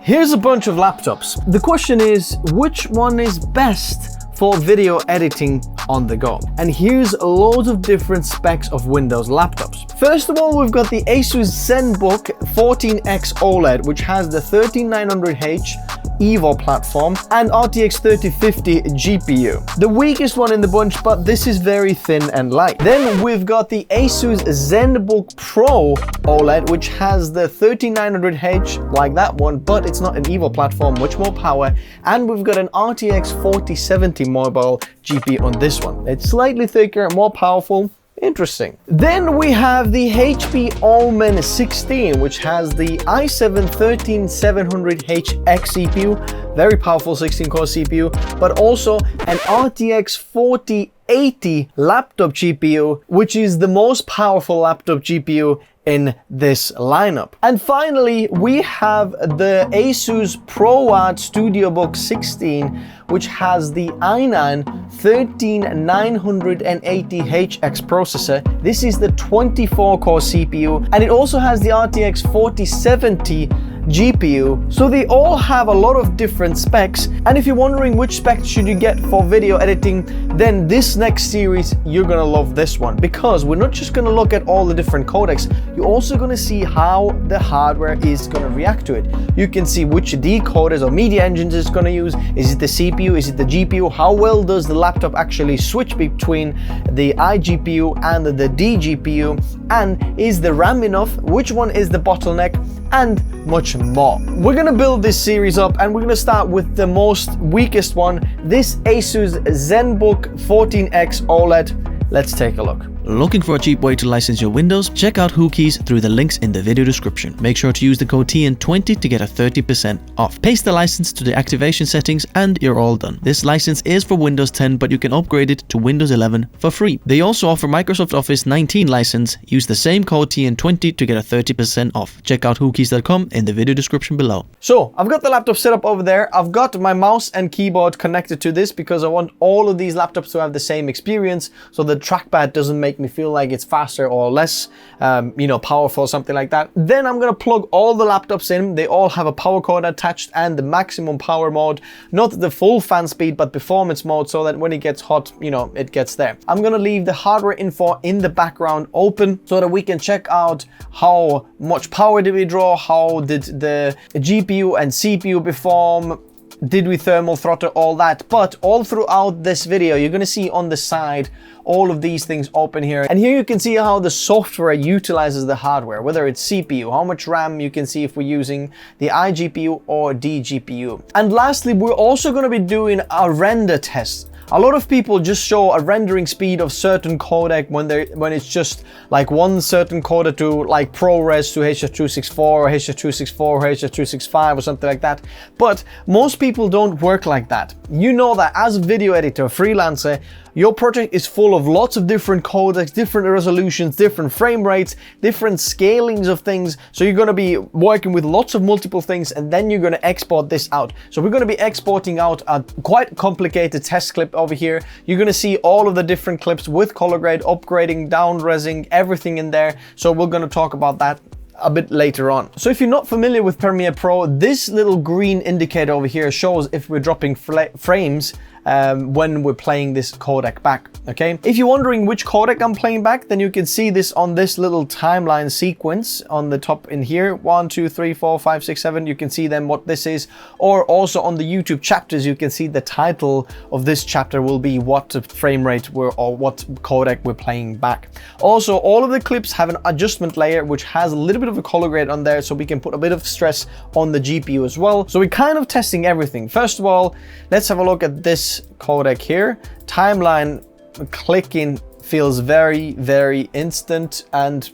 Here's a bunch of laptops. The question is, which one is best for video editing on the go? And here's loads of different specs of Windows laptops. First of all, we've got the ASUS Zenbook 14x OLED, which has the 13900H Evo platform and RTX3050 GPU. The weakest one in the bunch, but this is very thin and light. Then we've got the ASUS Zenbook Pro OLED, which has the 13900H like that one, but it's not an Evo platform, much more power. And we've got an RTX4070 mobile GPU on this one. It's slightly thicker, more powerful. Interesting. Then we have the HP Omen 16, which has the i7-13700HX CPU, very powerful 16-core CPU, but also an RTX 4080 laptop GPU, which is the most powerful laptop GPU in this lineup. And finally, we have the ASUS ProArt StudioBook 16, which has the i9-13980HX processor. This is the 24-core CPU, and it also has the RTX 4070 GPU. So they all have a lot of different specs, and if you're wondering which specs should you get for video editing, then this next series, you're gonna love this one, because we're not just gonna look at all the different codecs, you're also gonna see how the hardware is gonna react to it. You can see which decoders or media engines it's gonna use. Is it the CPU? Is it the GPU? How well does the laptop actually switch between the iGPU and the dGPU? And is the RAM enough? Which one is the bottleneck? And much more. We're gonna build this series up, and we're gonna start with the most weakest one, this ASUS Zenbook 14x OLED. Let's take a look. Looking for a cheap way to license your Windows? Check out Whokeys through the links in the video description. Make sure to use the code TN20 to get a 30% off. Paste the license to the activation settings and you're all done. This license is for Windows 10, but you can upgrade it to Windows 11 for free. They also offer Microsoft Office 19 license. Use the same code TN20 to get a 30% off. Check out whokeys.com in the video description below. So I've got the laptop set up over there. I've got my mouse and keyboard connected to this because I want all of these laptops to have the same experience, so the trackpad doesn't make me feel like it's faster or less powerful, something like that. Then I'm gonna plug all the laptops in. They all have a power cord attached and the maximum power mode, not the full fan speed but performance mode, so that when it gets hot, it gets there. I'm gonna leave the hardware info in the background open so that we can check out how much power did we draw, how did the GPU and CPU perform, did we thermal throttle, all that. But all throughout this video, you're gonna see on the side all of these things open here. And here you can see how the software utilizes the hardware, whether it's CPU, how much RAM. You can see if we're using the iGPU or dGPU. And lastly, we're also gonna be doing a render test. A lot of people just show a rendering speed of certain codec when it's just like one certain codec to like ProRes to H.264 or H.264 or H.265 or something like that. But most people don't work like that. You know that as a video editor, freelancer, your project is full of lots of different codecs, different resolutions, different frame rates, different scalings of things. So you're going to be working with lots of multiple things, and then you're going to export this out. So we're going to be exporting out a quite complicated test clip over here. You're going to see all of the different clips with color grade, upgrading, down resing, everything in there. So we're going to talk about that a bit later on. So if you're not familiar with Premiere Pro, this little green indicator over here shows if we're dropping frames when we're playing this codec back, okay? If you're wondering which codec I'm playing back, then you can see this on this little timeline sequence on the top in here. 1, 2, 3, 4, 5, 6, 7. You can see then what this is. Or also on the YouTube chapters, you can see the title of this chapter will be what frame rate or what codec we're playing back. Also, all of the clips have an adjustment layer, which has a little bit of a color grade on there, so we can put a bit of stress on the GPU as well. So we're kind of testing everything. First of all, let's have a look at this codec here. Timeline clicking feels very, very instant and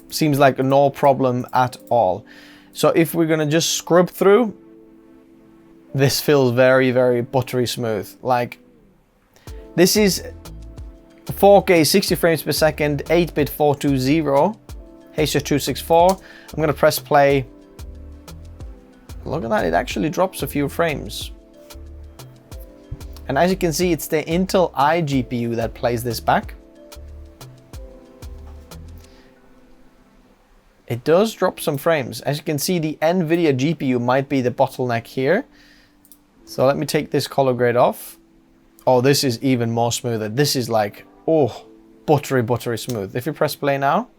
seems like no problem at all. So if we're gonna just scrub through, this feels very, very buttery smooth. Like, this is 4K 60 frames per second, 8-bit 420, H.264. I'm gonna press play. Look at that, it actually drops a few frames. And as you can see, it's the Intel iGPU that plays this back. it does drop some frames. As you can see, the NVIDIA GPU might be the bottleneck here. So let me take this color grade off. Oh, this is even more smoother. This is like, oh, buttery, buttery smooth. If you press play now.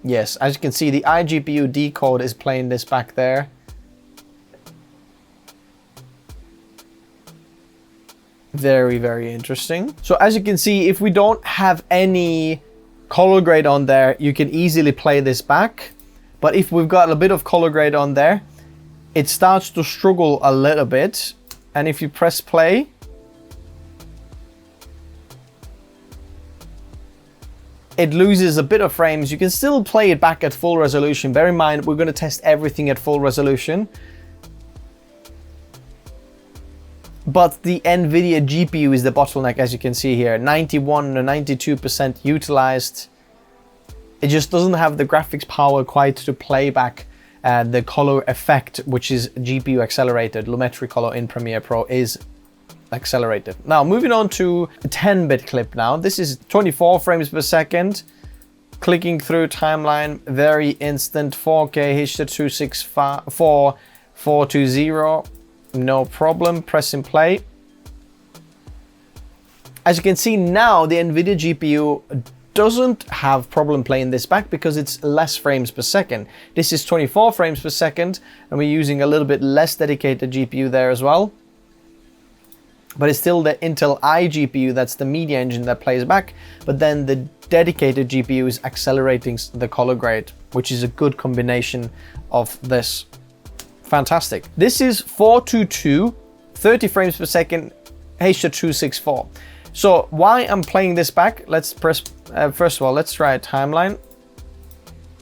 Yes, as you can see, the iGPU decode is playing this back there. Very, very interesting. So as you can see, if we don't have any color grade on there, you can easily play this back. But if we've got a bit of color grade on there, it starts to struggle a little bit. And if you press play, it loses a bit of frames. You can still play it back at full resolution. Bear in mind, we're going to test everything at full resolution. But the NVIDIA GPU is the bottleneck, as you can see here. 91 or 92% utilized. It just doesn't have the graphics power quite to play back the color effect, which is GPU accelerated. Lumetri color in Premiere Pro is accelerated. Now, moving on to a 10-bit clip now. This is 24 frames per second. Clicking through timeline, very instant. 4K H.264 420. No problem, pressing play. As you can see now, the NVIDIA GPU doesn't have problem playing this back because it's less frames per second. This is 24 frames per second, and we're using a little bit less dedicated GPU there as well. But it's still the Intel iGPU, that's the media engine that plays back, but then the dedicated GPU is accelerating the color grade, which is a good combination of this. Fantastic. This is 422, 30 frames per second, H.264. So why I'm playing this back, let's press, first of all, let's try a timeline.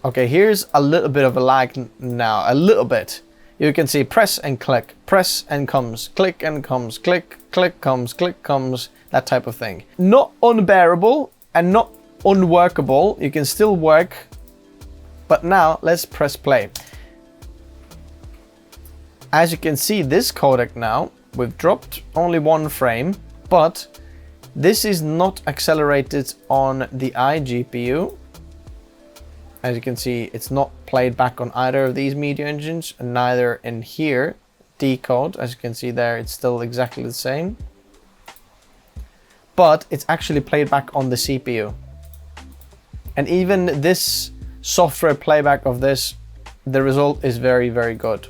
Okay, here's a little bit of a lag now, a little bit. You can see press and click, press and comes, click and comes, click, click comes, click comes, that type of thing. Not unbearable and not unworkable. You can still work, but now let's press play. As you can see, this codec now, we've dropped only one frame, but this is not accelerated on the iGPU. As you can see, it's not played back on either of these media engines, and neither in here. Decode, as you can see there, it's still exactly the same. But it's actually played back on the CPU. And even this software playback of this, the result is very, very good.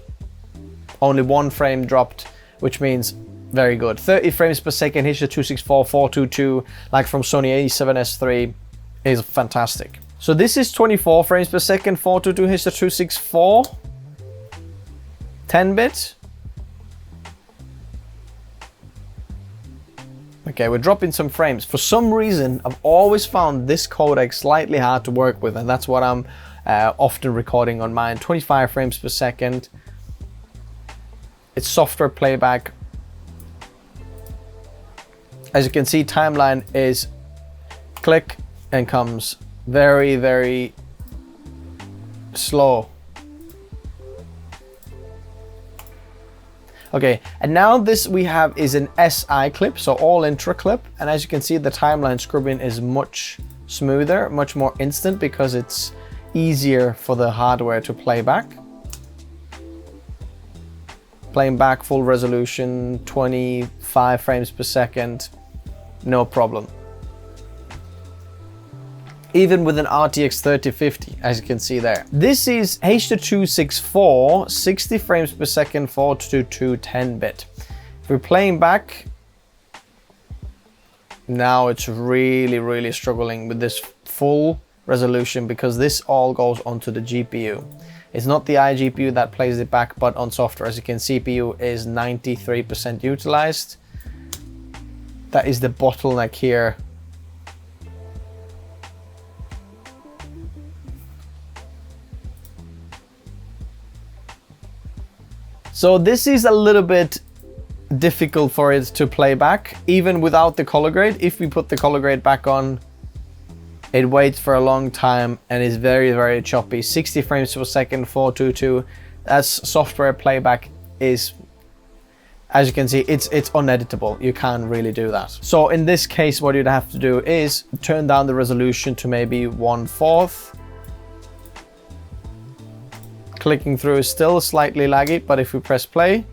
Only one frame dropped, which means very good. 30 frames per second, H.264 422, like from Sony a7S III, is fantastic. So this is 24 frames per second, 422 H.264, 10-bit. Okay, we're dropping some frames. For some reason, I've always found this codec slightly hard to work with, and that's what I'm often recording on mine. 25 frames per second. It's software playback. As you can see, timeline is click and comes very, very slow. Okay, and now this we have is an SI clip, so all intra clip. And as you can see, the timeline scrubbing is much smoother, much more instant because it's easier for the hardware to play back. Playing back full resolution, 25 frames per second, no problem. Even with an RTX3050, as you can see there. This is H.264, 60 frames per second, 422 10-bit. If we're playing back, now it's really, really struggling with this full resolution because this all goes onto the GPU. It's not the iGPU that plays it back, but on software, as you can see, CPU is 93% utilized. That is the bottleneck here. So this is a little bit difficult for it to play back, even without the color grade. If we put the color grade back on, it waits for a long time and is very, very choppy. 60 frames per second, 422. That's software playback is As you can see, it's uneditable. You can't really do that. So in this case, what you'd have to do is turn down the resolution to maybe 1/4. Clicking through is still slightly laggy, but if we press play,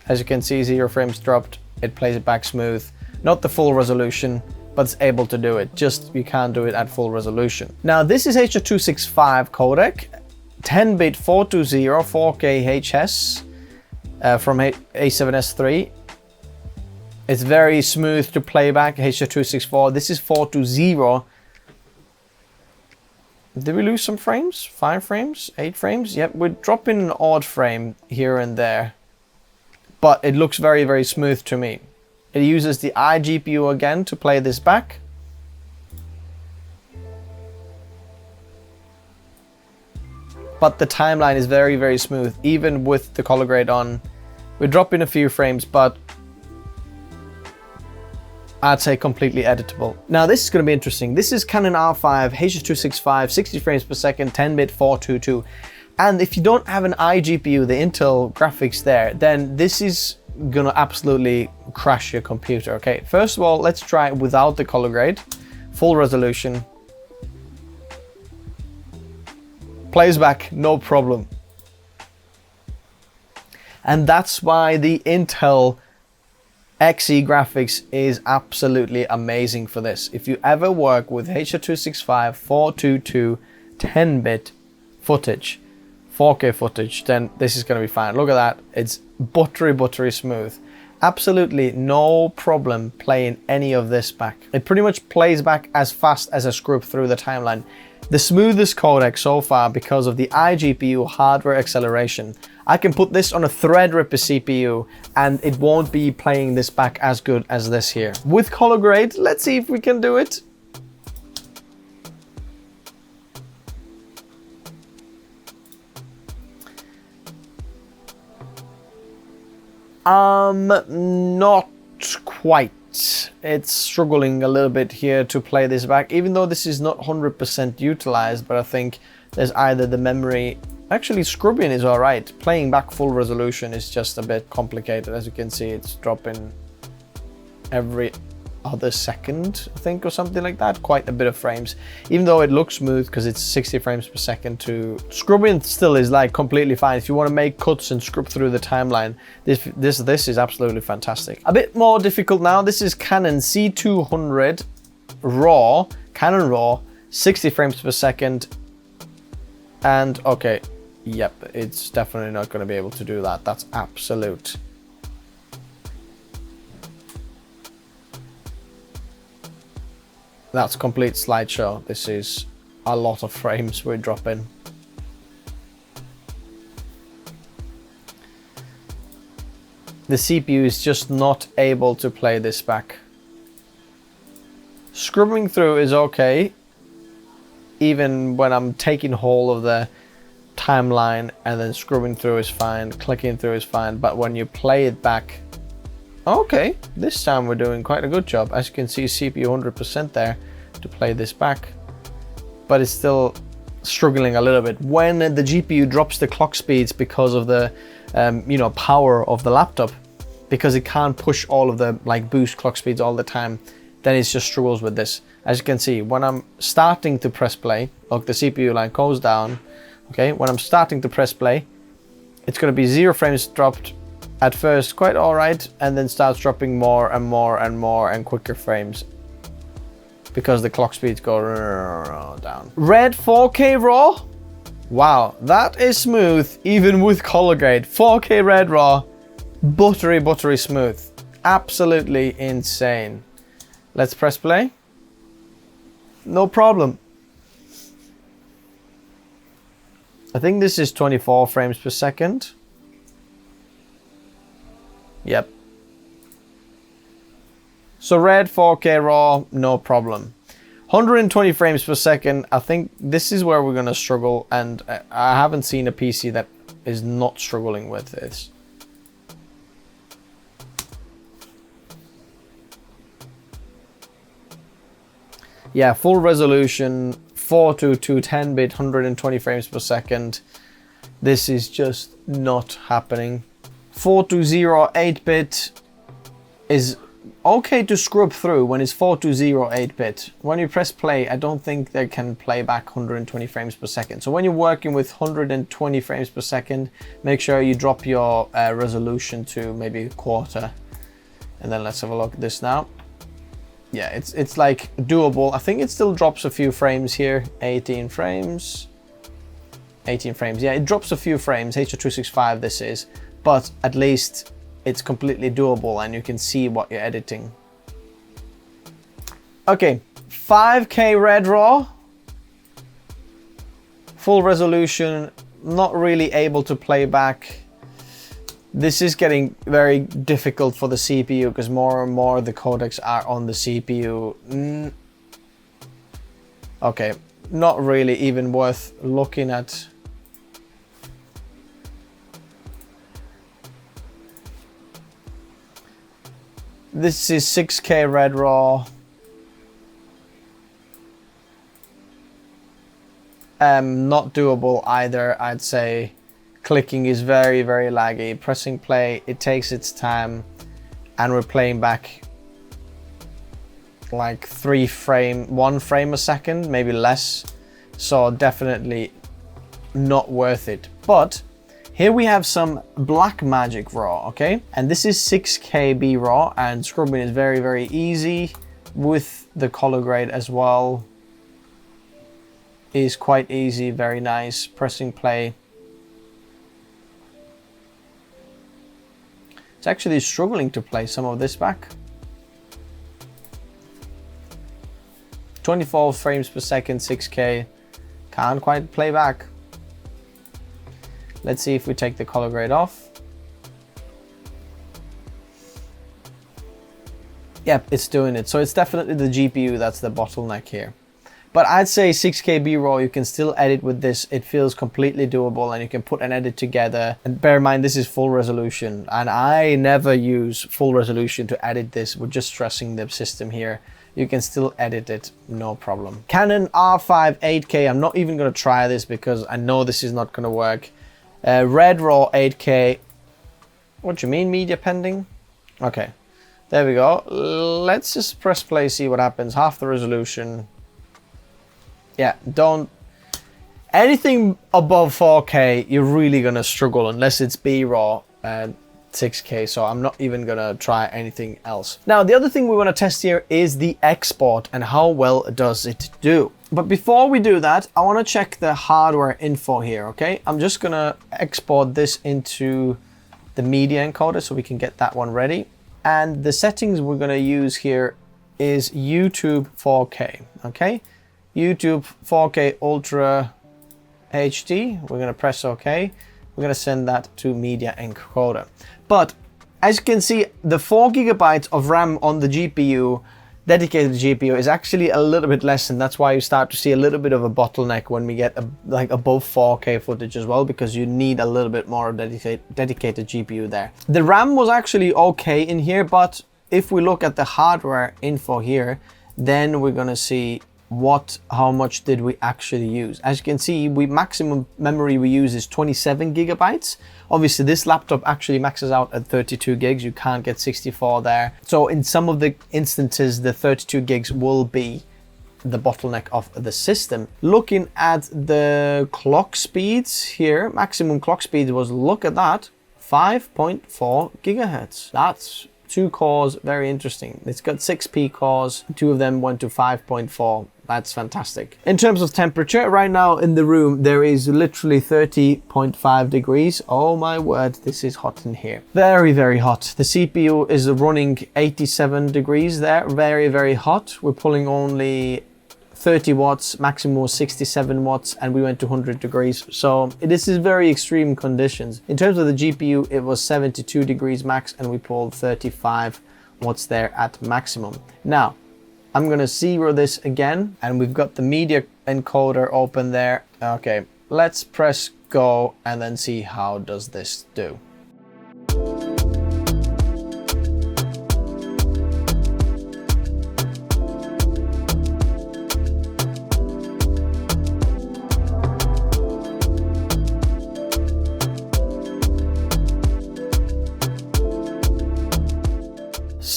as you can see, 0 frames dropped. It plays it back smooth. Not the full resolution, but it's able to do it. Just you can't do it at full resolution. Now this is H.265 codec, 10-bit 420 4K HS from A7S III. It's very smooth to playback, H.264. This is 420. Did we lose some frames? 5 frames? 8 frames? Yep, we're dropping an odd frame here and there. But it looks very, very smooth to me. It uses the iGPU again to play this back. But the timeline is very, very smooth, even with the color grade on. We're dropping a few frames, but I'd say completely editable. Now this is going to be interesting. This is Canon R5, H.265, 60 frames per second, 10-bit 422. And if you don't have an iGPU, the Intel graphics there, then this is gonna absolutely crash your computer, okay? First of all, let's try it without the color grade. Full resolution. Plays back, no problem. And that's why the Intel Xe graphics is absolutely amazing for this. If you ever work with H.265, 422, 10-bit footage, 4K footage, then this is going to be fine. Look at that. It's buttery smooth. Absolutely no problem playing any of this back. It pretty much plays back as fast as a scrub through the timeline. The smoothest codec so far because of the iGPU hardware acceleration. I can put this on a Threadripper CPU and it won't be playing this back as good as this here. With color grade, let's see if we can do it. Not quite. It's struggling a little bit here to play this back, even though this is not 100% utilized, but I think there's either the memory. Actually, scrubbing is all right. Playing back full resolution is just a bit complicated. As you can see, it's dropping every other second, I think, or something like that. Quite a bit of frames, even though it looks smooth because it's 60 frames per second. To scrubbing still is like completely fine. If you want to make cuts and scrub through the timeline, this is absolutely fantastic. A bit more difficult now. This is Canon C200 RAW, Canon RAW, 60 frames per second, and okay, yep, it's definitely not going to be able to do that. That's absolute. That's complete slideshow. This is a lot of frames we're dropping. The CPU is just not able to play this back. Scrubbing through is okay, even when I'm taking hold of the timeline, and then scrubbing through is fine, clicking through is fine, but when you play it back, okay, this time we're doing quite a good job. As you can see, CPU 100% there to play this back, but it's still struggling a little bit. When the GPU drops the clock speeds because of the power of the laptop, because it can't push all of the boost clock speeds all the time, then it just struggles with this. As you can see, when I'm starting to press play, look, the CPU line goes down. Okay, when I'm starting to press play, it's going to be 0 frames dropped at first, quite all right, and then starts dropping more and more and more and quicker frames because the clock speeds go down. Red 4K RAW, wow, that is smooth even with color grade. 4K Red RAW, buttery smooth, absolutely insane. Let's press play. No problem. I think this is 24 frames per second. Yep. So red 4K RAW, no problem. 120 frames per second, I think this is where we're gonna struggle, and I haven't seen a PC that is not struggling with this. Yeah, full resolution, 422 10-bit, 120 frames per second. This is just not happening. 420 8-bit is okay to scrub through when it's 420 8-bit. When you press play, I don't think they can play back 120 frames per second. So when you're working with 120 frames per second, make sure you drop your resolution to maybe a quarter. And then let's have a look at this now. Yeah, it's like doable. I think it still drops a few frames here. 18 frames. 18 frames. Yeah, it drops a few frames. H.265 this is, but at least it's completely doable and you can see what you're editing. Okay, 5K Red RAW. Full resolution, not really able to play back. This is getting very difficult for the CPU because more and more the codecs are on the CPU. Okay, not really even worth looking at. This is 6K Red RAW. Not doable either, I'd say. Clicking is very, very laggy. Pressing play, it takes its time, and we're playing back like 1 frame a second, maybe less. So definitely not worth it. But here we have some Blackmagic RAW, okay? And this is 6KB RAW, and scrubbing is very, very easy with the color grade as well. Is quite easy, very nice. Pressing play. It's actually struggling to play some of this back. 24 frames per second, 6K. Can't quite play back. Let's see if we take the color grade off. Yep, it's doing it. So it's definitely the GPU that's the bottleneck here. But I'd say 6KB RAW, you can still edit with this. It feels completely doable and you can put an edit together. And bear in mind, this is full resolution. And I never use full resolution to edit this. We're just stressing the system here. You can still edit it, no problem. Canon R5 8K, I'm not even gonna try this because I know this is not gonna work. Red RAW 8K. What do you mean, media pending? Okay, there we go. Let's just press play, see what happens. Half the resolution. Yeah, don't... Anything above 4K, you're really gonna struggle unless it's B-RAW and 6K, so I'm not even gonna try anything else. Now, the other thing we wanna test here is the export and how well does it do. But before we do that, I wanna check the hardware info here, okay? I'm just gonna export this into the media encoder so we can get that one ready. And the settings we're gonna use here is YouTube 4K, okay? YouTube 4K Ultra HD. We're gonna press OK. We're gonna send that to media encoder. But as you can see, the 4 GB of RAM on the GPU, dedicated GPU, is actually a little bit less, and that's why you start to see a little bit of a bottleneck when we get like above 4K footage as well, because you need a little bit more dedicated GPU there. The RAM was actually okay in here, but if we look at the hardware info here, then we're gonna see how much did we actually use. As you can see, maximum memory we use is 27 GB. Obviously this laptop actually maxes out at 32 gigs. You can't get 64 there. So in some of the instances, the 32 gigs will be the bottleneck of the system. Looking at the clock speeds here, maximum clock speed was, look at that, 5.4 gigahertz. That's 2 cores, very interesting. It's got 6P cores, 2 of them went to 5.4. That's fantastic. In terms of temperature, right now in the room, there is literally 30.5 degrees. Oh my word, this is hot in here. Very, very hot. The CPU is running 87 degrees there. Very, very hot. We're pulling only 30 watts, maximum 67 watts, and we went to 100 degrees. So this is very extreme conditions. In terms of the GPU, it was 72 degrees max, and we pulled 35 watts there at maximum. Now, I'm gonna zero this again, and we've got the media encoder open there. Okay, let's press go and then see how does this do.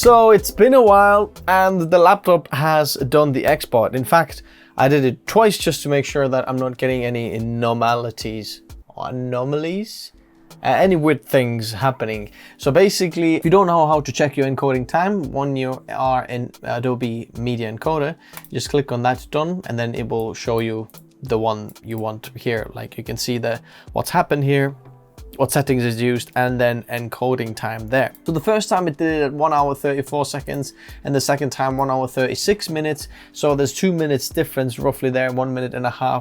So it's been a while and the laptop has done the export. In fact, I did it twice just to make sure that I'm not getting any anomalies, any weird things happening. So basically, if you don't know how to check your encoding time when you are in Adobe Media Encoder, just click on that done, and then it will show you the one you want here. Like you can see what's happened here, what settings is used, and then encoding time there. So the first time it did it at 1 hour 34 seconds, and the second time 1 hour 36 minutes. So there's 2 minutes difference roughly there, 1.5 minutes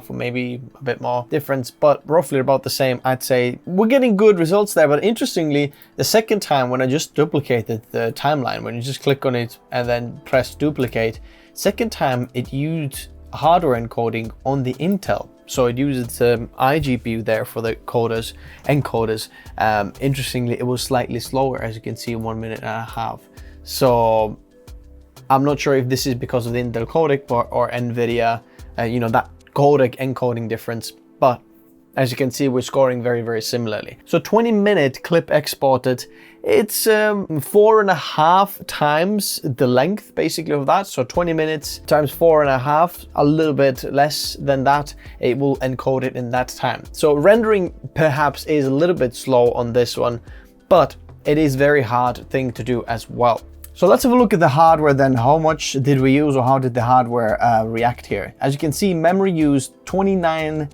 or maybe a bit more difference, but roughly about the same. I'd say we're getting good results there. But interestingly, the second time when I just duplicated the timeline, when you just click on it and then press duplicate, second time it used hardware encoding on the Intel. So it uses the iGPU there for the encoders. Interestingly, it was slightly slower, as you can see, 1.5 minutes. So I'm not sure if this is because of the Intel codec or NVIDIA, that codec encoding difference, but as you can see, we're scoring very, very similarly. So 20-minute clip exported, it's 4.5 times the length basically of that. So 20 minutes times 4.5, a little bit less than that, it will encode it in that time. So rendering perhaps is a little bit slow on this one, but it is very hard thing to do as well. So let's have a look at the hardware then. How much did we use, or how did the hardware react here? As you can see, memory used 29.8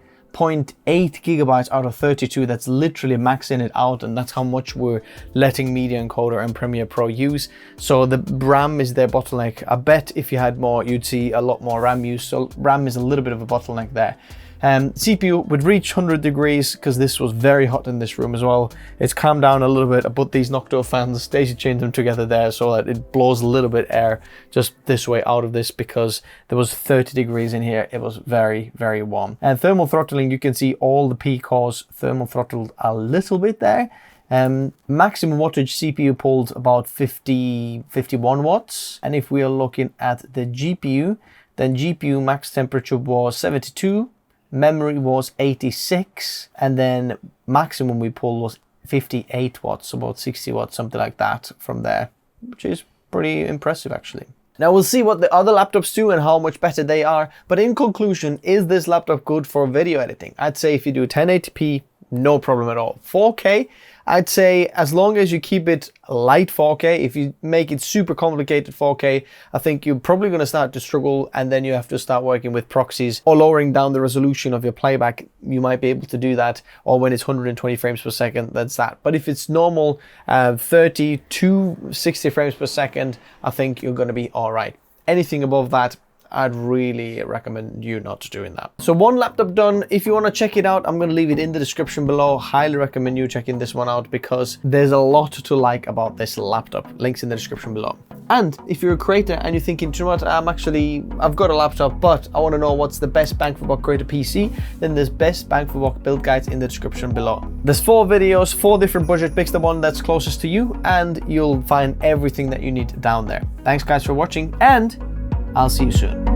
gigabytes out of 32. That's literally maxing it out, and that's how much we're letting Media Encoder and Premiere Pro use. So the RAM is their bottleneck. I bet if you had more, you'd see a lot more RAM use. So RAM is a little bit of a bottleneck there. CPU would reach 100 degrees because this was very hot in this room as well. It's calmed down a little bit. I put these Nocto fans, daisy chained them together there so that it blows a little bit air just this way out of this, because there was 30 degrees in here. It was very, very warm. And thermal throttling, you can see all the P cores thermal throttled a little bit there. Maximum wattage CPU pulled about 51 watts. And if we are looking at the GPU, then GPU max temperature was 72. Memory was 86, and then maximum we pulled was 58 watts, about 60 watts, something like that from there, which is pretty impressive actually. Now we'll see what the other laptops do and how much better they are, but in conclusion, is this laptop good for video editing? I'd say if you do 1080p, no problem at all. 4K, I'd say as long as you keep it light 4K, if you make it super complicated 4K, I think you're probably going to start to struggle, and then you have to start working with proxies or lowering down the resolution of your playback. You might be able to do that, or when it's 120 frames per second, that's that. But if it's normal 30 to 60 frames per second, I think you're going to be all right. Anything above that, I'd really recommend you not doing that. So one laptop done. If you want to check it out, I'm going to leave it in the description below. Highly recommend you checking this one out because there's a lot to like about this laptop. Links in the description below. And if you're a creator and you're thinking, you know what, I've got a laptop, but I want to know what's the best bang for buck creator PC, then there's best bang for buck build guides in the description below. There's 4 videos, 4 different budget picks, the one that's closest to you, and you'll find everything that you need down there. Thanks guys for watching, and I'll see you soon.